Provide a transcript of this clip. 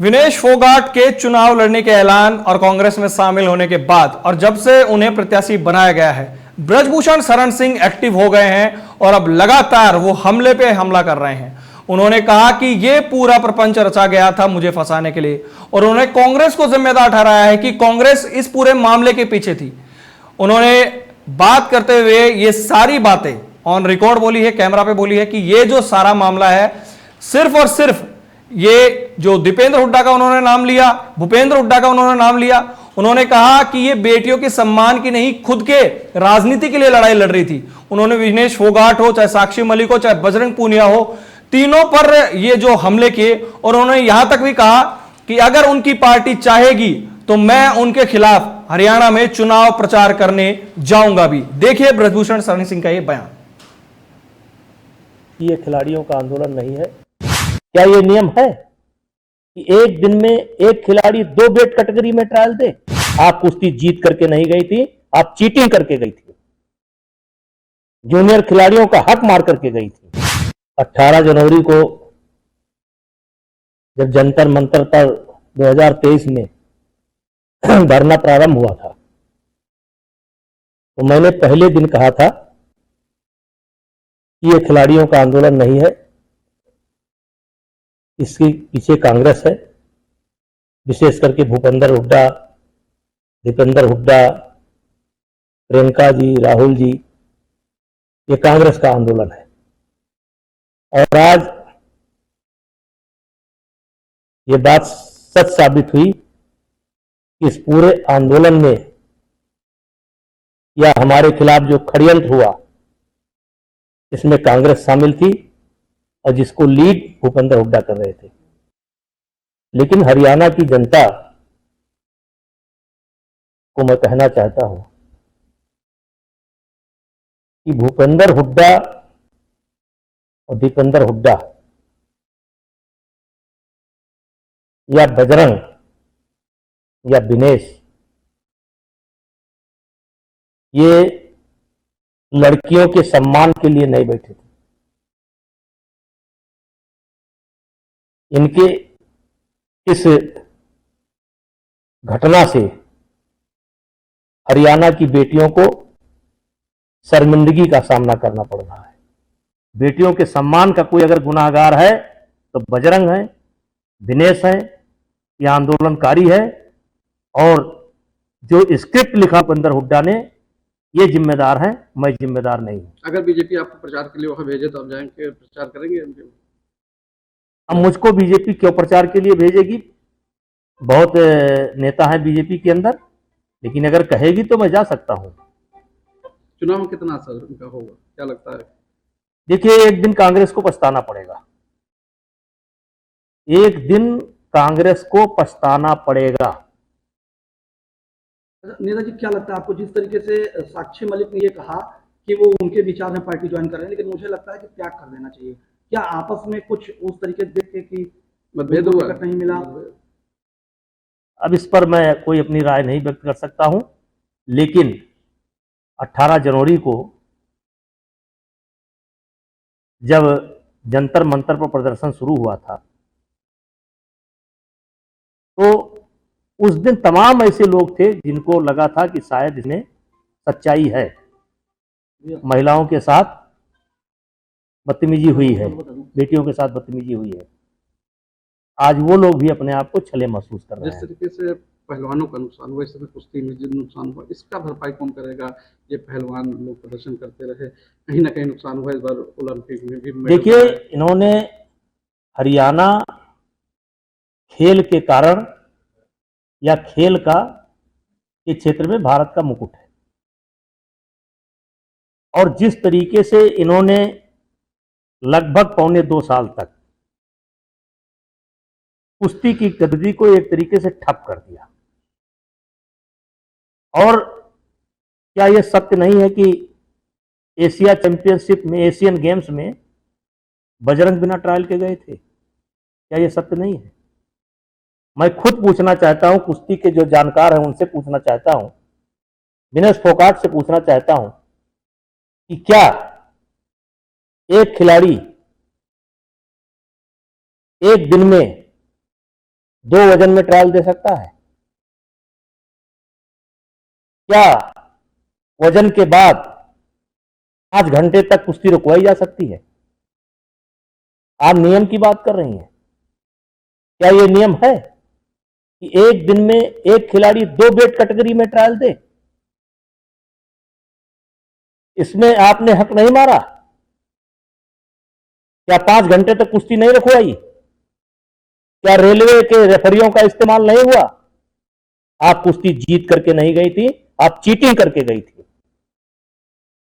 विनेश फोगाट के चुनाव लड़ने के ऐलान और कांग्रेस में शामिल होने के बाद और जब से उन्हें प्रत्याशी बनाया गया है, ब्रजभूषण शरण सिंह एक्टिव हो गए हैं और अब लगातार वो हमले पे हमला कर रहे हैं। उन्होंने कहा कि ये पूरा प्रपंच रचा गया था मुझे फंसाने के लिए और उन्होंने कांग्रेस को जिम्मेदार ठहराया है कि कांग्रेस इस पूरे मामले के पीछे थी। उन्होंने बात करते हुए ये सारी बातें ऑन रिकॉर्ड बोली है, कैमरा पे बोली है कि ये जो सारा मामला है सिर्फ और सिर्फ ये जो दीपेंद्र हुड्डा का उन्होंने नाम लिया, भूपेंद्र हुड्डा का उन्होंने नाम लिया, उन्होंने कहा कि ये बेटियों के सम्मान की नहीं खुद के राजनीति के लिए लड़ाई लड़ रही थी। उन्होंने विनेश फोगाट हो, चाहे साक्षी मलिक हो, चाहे बजरंग पूनिया हो, तीनों पर ये जो हमले किए और उन्होंने यहां तक भी कहा कि अगर उनकी पार्टी चाहेगी तो मैं उनके खिलाफ हरियाणा में चुनाव प्रचार करने जाऊंगा भी। देखिए ब्रजभूषण शरण सिंह का ये बयान। ये खिलाड़ियों का आंदोलन नहीं है। क्या ये नियम है कि एक दिन में एक खिलाड़ी 2 वेट कैटेगरी में ट्रायल दे? आप कुश्ती जीत करके नहीं गई थी, आप चीटिंग करके गई थी, जूनियर खिलाड़ियों का हक मार करके गई थी। 18 जनवरी को जब जंतर मंतर पर 2023 में धरना प्रारंभ हुआ था तो मैंने पहले दिन कहा था कि ये खिलाड़ियों का आंदोलन नहीं है, इसके पीछे कांग्रेस है, विशेष करके भूपेंद्र हुड्डा, दीपेंद्र हुड्डा, प्रियंका जी, राहुल जी, ये कांग्रेस का आंदोलन है। और आज ये बात सच साबित हुई कि इस पूरे आंदोलन में या हमारे खिलाफ जो षड्यंत्र हुआ इसमें कांग्रेस शामिल थी और जिसको लीड भूपेंद्र हुड्डा कर रहे थे। लेकिन हरियाणा की जनता को मैं कहना चाहता हूं कि भूपेंद्र हुड्डा और दीपेंद्र हुड्डा या बजरंग या विनेश, ये लड़कियों के सम्मान के लिए नहीं बैठे थे। इनके इस घटना से हरियाणा की बेटियों को शर्मिंदगी का सामना करना पड़ रहा है। बेटियों के सम्मान का कोई अगर गुनाहगार है तो बजरंग है, विनेश है, यह आंदोलनकारी है और जो स्क्रिप्ट लिखा भूपेंद्र हुड्डा ने, ये जिम्मेदार है, मैं जिम्मेदार नहीं हूं। अगर बीजेपी आपको प्रचार के लिए वहां भेजे तो आप जाएंगे, प्रचार करेंगे? अब मुझको बीजेपी क्यों प्रचार के लिए भेजेगी? बहुत नेता हैं बीजेपी के अंदर, लेकिन अगर कहेगी तो मैं जा सकता हूं। चुनाव में कितना असर उनका होगा, क्या लगता है? देखिए, एक दिन कांग्रेस को पछताना पड़ेगा, एक दिन कांग्रेस को पछताना पड़ेगा। नेताजी, क्या लगता है आपको, जिस तरीके से साक्षी मलिक ने ये कहा कि वो उनके विचार में पार्टी ज्वाइन कर रहे हैं, लेकिन मुझे लगता है कि त्याग कर देना चाहिए, क्या आपस में कुछ उस तरीके से देख के कि मतभेद हुआ, नहीं मिला? अब इस पर मैं कोई अपनी राय नहीं व्यक्त कर सकता हूं, लेकिन 18 जनवरी को जब जंतर मंतर पर प्रदर्शन शुरू हुआ था तो उस दिन तमाम ऐसे लोग थे जिनको लगा था कि शायद इसमें सच्चाई है, महिलाओं के साथ बदतमीजी हुई है, बेटियों के साथ बदतमीजी हुई है। आज वो लोग भी अपने आप को छले महसूस कर रहे हैं। जिस तरीके से पहलवानों का नुकसान हुआ, इस समय कुश्ती में जो नुकसान हुआ, इसका भरपाई कौन करेगा? ये पहलवान लोग प्रदर्शन करते रहे, कहीं ना कहीं नुकसान हुआ। इस बार ओलंपिक में भी देखिए, इन्होंने हरियाणा खेल के कारण या खेल का के क्षेत्र में भारत का मुकुट है, और जिस तरीके से इन्होंने लगभग 2.25 साल तक कुश्ती की गद्दी को एक तरीके से ठप कर दिया। और क्या यह सत्य नहीं है कि एशिया चैंपियनशिप में, एशियन गेम्स में बजरंग बिना ट्रायल के गए थे? क्या यह सत्य नहीं है? मैं खुद पूछना चाहता हूं, कुश्ती के जो जानकार हैं उनसे पूछना चाहता हूं, विनेश फोगाट से पूछना चाहता हूं कि क्या एक खिलाड़ी एक दिन में 2 वजन में ट्रायल दे सकता है? क्या वजन के बाद 5 घंटे तक कुश्ती रुकवाई जा सकती है? आप नियम की बात कर रही हैं। क्या ये नियम है कि एक दिन में एक खिलाड़ी 2 वेट कैटेगरी में ट्रायल दे? इसमें आपने हक नहीं मारा? क्या 5 घंटे तक कुश्ती नहीं रखवाई? क्या रेलवे के रेफरियों का इस्तेमाल नहीं हुआ? आप कुश्ती जीत करके नहीं गई थी, आप चीटिंग करके गई थी।